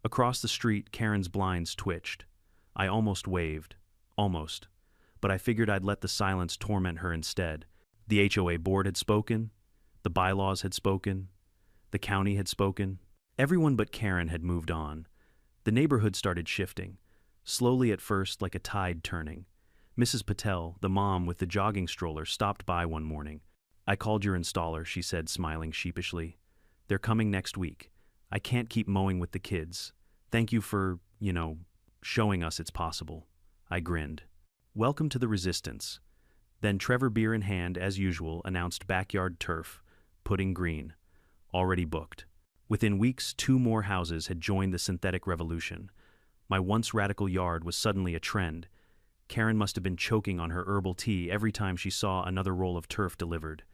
Across the street, Karen's blinds twitched. I almost waved. Almost. But I figured I'd let the silence torment her instead. The HOA board had spoken. The bylaws had spoken. The county had spoken. Everyone but Karen had moved on. The neighborhood started shifting. Slowly at first, like a tide turning. Mrs. Patel, the mom with the jogging stroller, stopped by one morning. I called your installer, she said, smiling sheepishly. They're coming next week. I can't keep mowing with the kids. Thank you for, showing us it's possible. I grinned. Welcome to the resistance. Then Trevor, beer in hand, as usual, announced backyard turf, pudding green. Already booked. Within weeks, 2 more houses had joined the synthetic revolution. My once radical yard was suddenly a trend. Karen must have been choking on her herbal tea every time she saw another roll of turf delivered.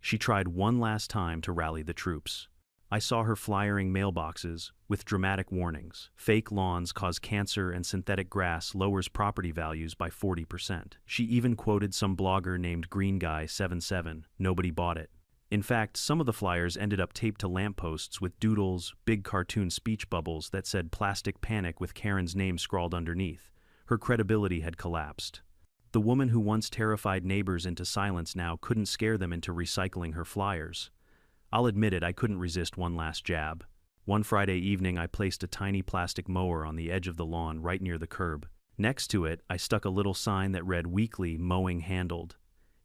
She tried one last time to rally the troops. I saw her flyering mailboxes with dramatic warnings. Fake lawns cause cancer and synthetic grass lowers property values by 40%. She even quoted some blogger named Green Guy 77. Nobody bought it. In fact, some of the flyers ended up taped to lampposts with doodles, big cartoon speech bubbles that said "Plastic Panic" with Karen's name scrawled underneath. Her credibility had collapsed. The woman who once terrified neighbors into silence now couldn't scare them into recycling her flyers. I'll admit it, I couldn't resist one last jab. One Friday evening, I placed a tiny plastic mower on the edge of the lawn right near the curb. Next to it, I stuck a little sign that read "Weekly Mowing Handled."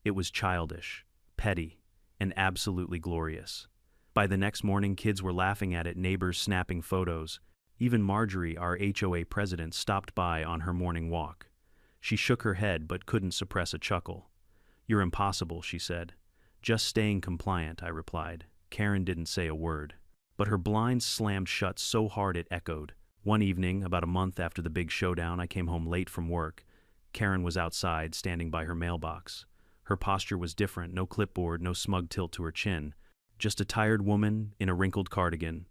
It was childish, petty, and absolutely glorious. By the next morning, kids were laughing at it, neighbors snapping photos. Even Marjorie, our HOA president, stopped by on her morning walk. She shook her head but couldn't suppress a chuckle. "You're impossible," she said. "Just staying compliant," I replied. Karen didn't say a word. But her blinds slammed shut so hard it echoed. One evening, about a month after the big showdown, I came home late from work. Karen was outside, standing by her mailbox. Her posture was different, no clipboard, no smug tilt to her chin. Just a tired woman in a wrinkled cardigan.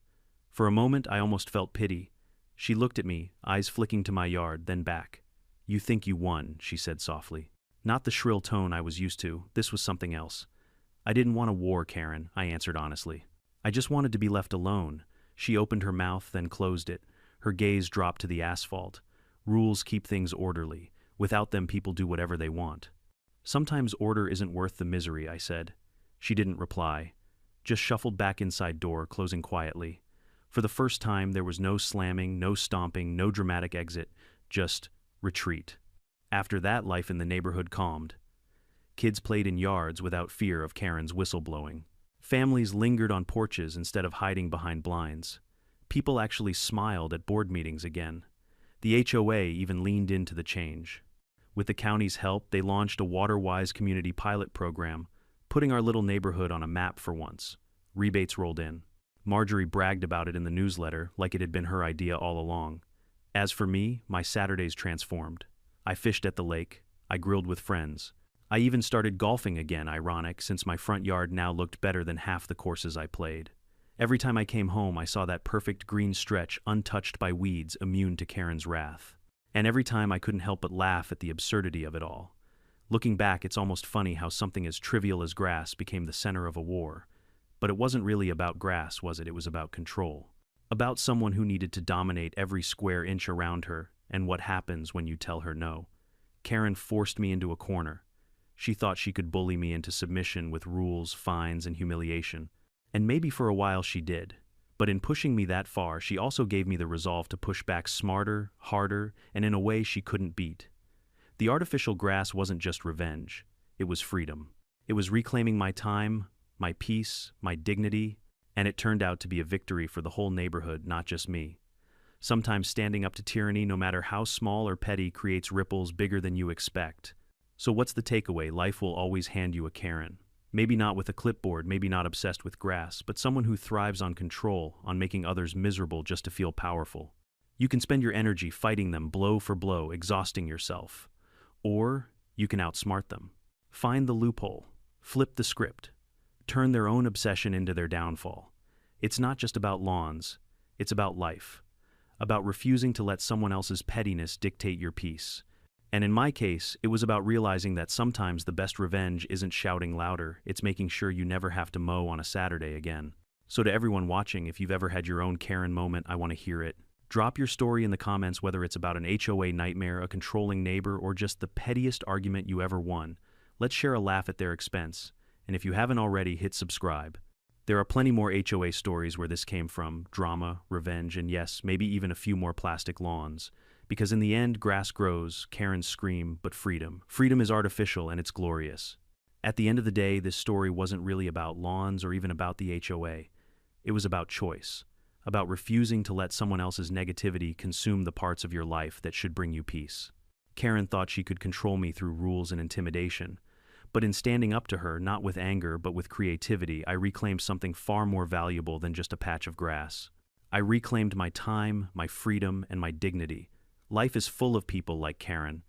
For a moment, I almost felt pity. She looked at me, eyes flicking to my yard, then back. "You think you won," she said softly. Not the shrill tone I was used to. This was something else. "I didn't want a war, Karen," I answered honestly. "I just wanted to be left alone." She opened her mouth, then closed it. Her gaze dropped to the asphalt. "Rules keep things orderly. Without them, people do whatever they want." "Sometimes order isn't worth the misery," I said. She didn't reply. Just shuffled back inside door, closing quietly. For the first time, there was no slamming, no stomping, no dramatic exit. Just retreat. After that, life in the neighborhood calmed. Kids played in yards without fear of Karen's whistleblowing. Families lingered on porches instead of hiding behind blinds. People actually smiled at board meetings again. The HOA even leaned into the change. With the county's help, they launched a water-wise community pilot program, putting our little neighborhood on a map for once. Rebates rolled in. Marjorie bragged about it in the newsletter like it had been her idea all along. As for me, my Saturdays transformed. I fished at the lake. I grilled with friends. I even started golfing again, ironic, since my front yard now looked better than half the courses I played. Every time I came home, I saw that perfect green stretch untouched by weeds, immune to Karen's wrath. And every time I couldn't help but laugh at the absurdity of it all. Looking back, it's almost funny how something as trivial as grass became the center of a war. But it wasn't really about grass, was it? It was about control. About someone who needed to dominate every square inch around her, and what happens when you tell her no. Karen forced me into a corner. She thought she could bully me into submission with rules, fines, and humiliation. And maybe for a while she did. But in pushing me that far, she also gave me the resolve to push back smarter, harder, and in a way she couldn't beat. The artificial grass wasn't just revenge, it was freedom. It was reclaiming my time, my peace, my dignity, and it turned out to be a victory for the whole neighborhood, not just me. Sometimes standing up to tyranny, no matter how small or petty, creates ripples bigger than you expect. So what's the takeaway? Life will always hand you a Karen. Maybe not with a clipboard, maybe not obsessed with grass, but someone who thrives on control, on making others miserable just to feel powerful. You can spend your energy fighting them blow for blow, exhausting yourself. Or you can outsmart them. Find the loophole. Flip the script. Turn their own obsession into their downfall. It's not just about lawns. It's about life. About refusing to let someone else's pettiness dictate your peace. And in my case, it was about realizing that sometimes the best revenge isn't shouting louder, it's making sure you never have to mow on a Saturday again. So to everyone watching, if you've ever had your own Karen moment, I want to hear it. Drop your story in the comments, whether it's about an HOA nightmare, a controlling neighbor, or just the pettiest argument you ever won. Let's share a laugh at their expense. And if you haven't already, hit subscribe. There are plenty more HOA stories where this came from, drama, revenge, and yes, maybe even a few more plastic lawns. Because in the end, grass grows, Karens scream, but freedom. Freedom is artificial and it's glorious. At the end of the day, this story wasn't really about lawns or even about the HOA. It was about choice, about refusing to let someone else's negativity consume the parts of your life that should bring you peace. Karen thought she could control me through rules and intimidation. But in standing up to her, not with anger but with creativity, I reclaimed something far more valuable than just a patch of grass. I reclaimed my time, my freedom, and my dignity. Life is full of people like Karen.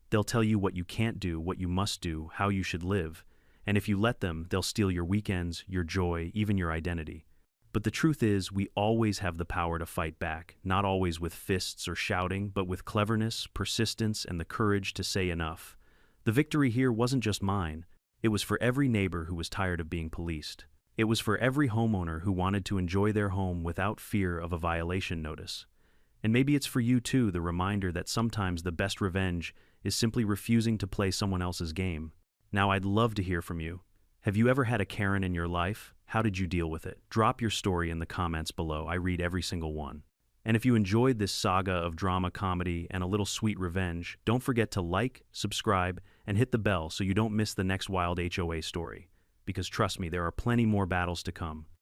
They'll tell you what you can't do, what you must do, how you should live. And if you let them, they'll steal your weekends, your joy, even your identity. But the truth is, we always have the power to fight back, not always with fists or shouting, but with cleverness, persistence, and the courage to say enough. The victory here wasn't just mine. It was for every neighbor who was tired of being policed. It was for every homeowner who wanted to enjoy their home without fear of a violation notice. And maybe it's for you too, the reminder that sometimes the best revenge is simply refusing to play someone else's game. Now, I'd love to hear from you. Have you ever had a Karen in your life? How did you deal with it? Drop your story in the comments below. I read every single one. And if you enjoyed this saga of drama, comedy, and a little sweet revenge, don't forget to like, subscribe, and hit the bell so you don't miss the next wild HOA story. Because trust me, there are plenty more battles to come.